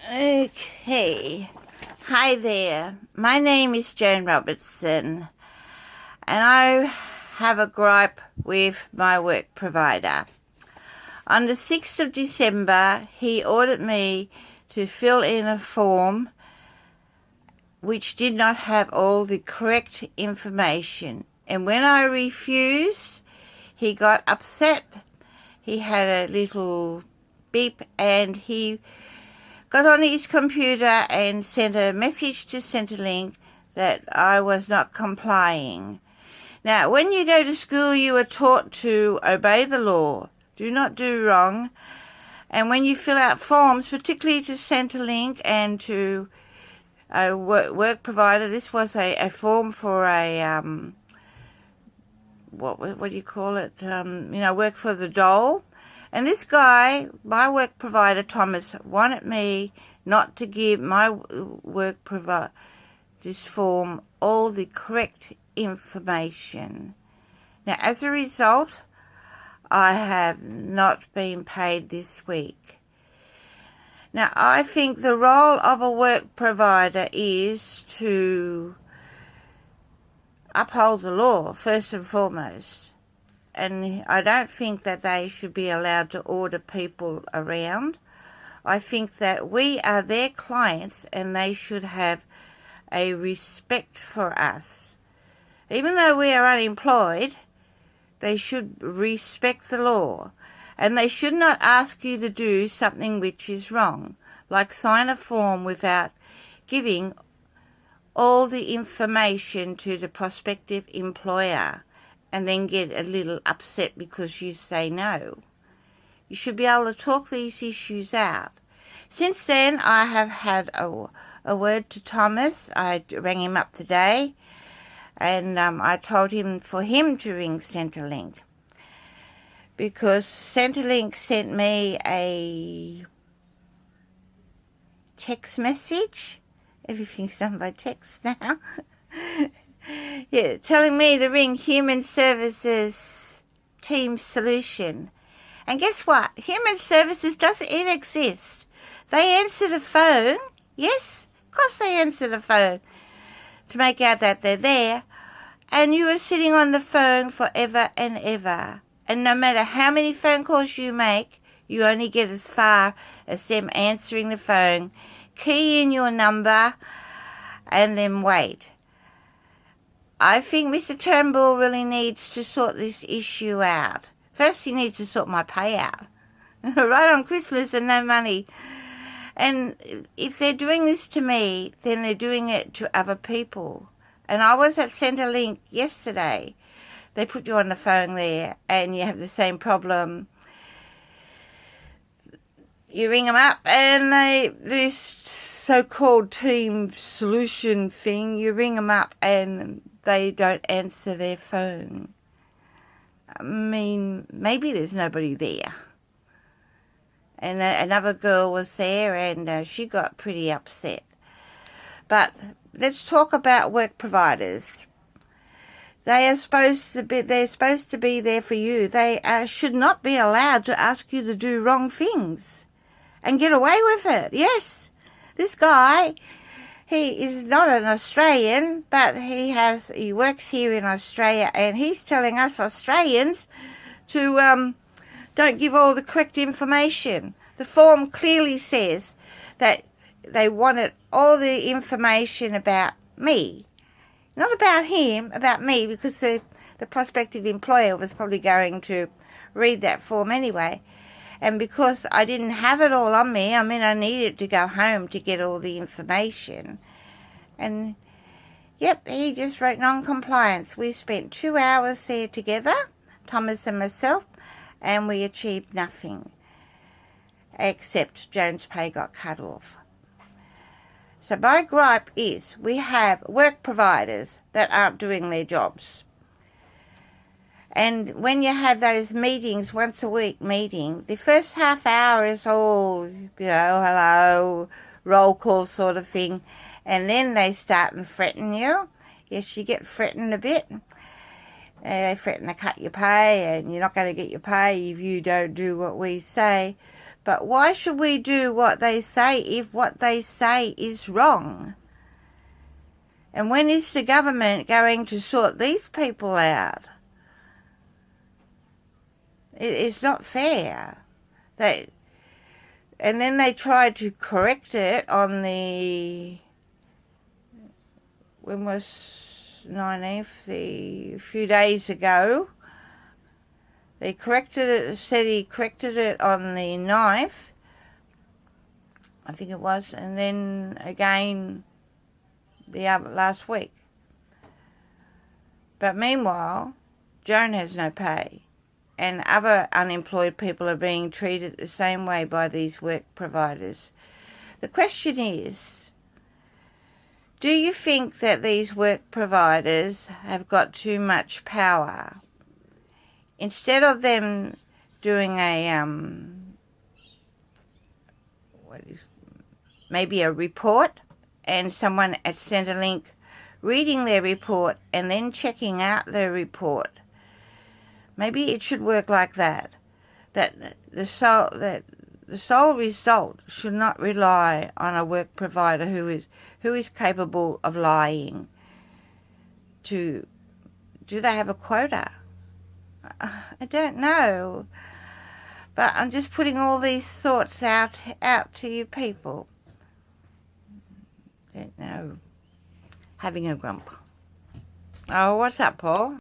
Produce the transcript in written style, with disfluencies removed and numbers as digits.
Okay. Hi there. My name is Joan Robertson, and I have a gripe with my work provider. On the 6th of December, he ordered me to fill in a form which did not have all the correct information. And when I refused, he got upset. He had a little beep and he got on his computer and sent a message to Centrelink that I was not complying. Now, when you go to school, you are taught to obey the law, do not do wrong. And when you fill out forms, particularly to Centrelink and to a work provider, this was a form for a, what do you call it, work for the dole. And this guy, my work provider, Thomas, wanted me not to give my work provider this form all the correct information. Now, as a result, I have not been paid this week. Now, I think the role of a work provider is to uphold the law, first and foremost. And I don't think that they should be allowed to order people around. I think that we are their clients and they should have a respect for us. Even though we are unemployed, they should respect the law. And they should not ask you to do something which is wrong, like sign a form without giving all the information to the prospective employer, and then get a little upset because you say no. You should be able to talk these issues out. Since then, I have had a word to Thomas. I rang him up today, and I told him for him to ring Centrelink, because Centrelink sent me a text message. Everything's done by text now. Yeah, telling me to ring Human Services Team Solution. And guess what? Human Services doesn't even exist. They answer the phone. Yes, of course they answer the phone to make out that they're there. And you are sitting on the phone forever and ever. And no matter how many phone calls you make, you only get as far as them answering the phone. Key in your number and then wait. I think Mr. Turnbull really needs to sort this issue out. First, he needs to sort my pay out. Right on Christmas and no money. And if they're doing this to me, then they're doing it to other people. And I was at Centrelink yesterday. They put you on the phone there and you have the same problem. You ring them up and this so-called team solution thing, you ring them up and they don't answer their phone. I mean, maybe there's nobody there. And another girl was there and she got pretty upset. But let's talk about work providers. They're supposed to be there for you. They should not be allowed to ask you to do wrong things and get away with it. Yes, this guy, he is not an Australian, but he works here in Australia, and he's telling us Australians to don't give all the correct information. The form clearly says that they wanted all the information about me. Not about him, about me, because the prospective employer was probably going to read that form anyway. And because I didn't have it all on me, I needed to go home to get all the information. And, yep, he just wrote non-compliance. We spent 2 hours there together, Thomas and myself, and we achieved nothing, except Joan's pay got cut off. So my gripe is we have work providers that aren't doing their jobs. And when you have those meetings, once a week meeting, the first half hour is all, hello, roll call sort of thing. And then they start and threaten you. Yes, you get threatened a bit. They threaten to cut your pay and you're not going to get your pay if you don't do what we say. But why should we do what they say if what they say is wrong? And when is the government going to sort these people out? It's not fair. And then they tried to correct it on the, when was 19th, a few days ago. They corrected it, said he corrected it on the 9th, I think it was, and then again last week. But meanwhile, Joan has no pay, and other unemployed people are being treated the same way by these work providers. The question is, do you think that these work providers have got too much power? Instead of them doing maybe a report, and someone at Centrelink reading their report and then checking out their report, maybe it should work like that. That the sole result should not rely on a work provider who is capable of lying. Do they have a quota? I don't know, but I'm just putting all these thoughts out to you people. Don't know. Having a grump. Oh, what's up, Paul?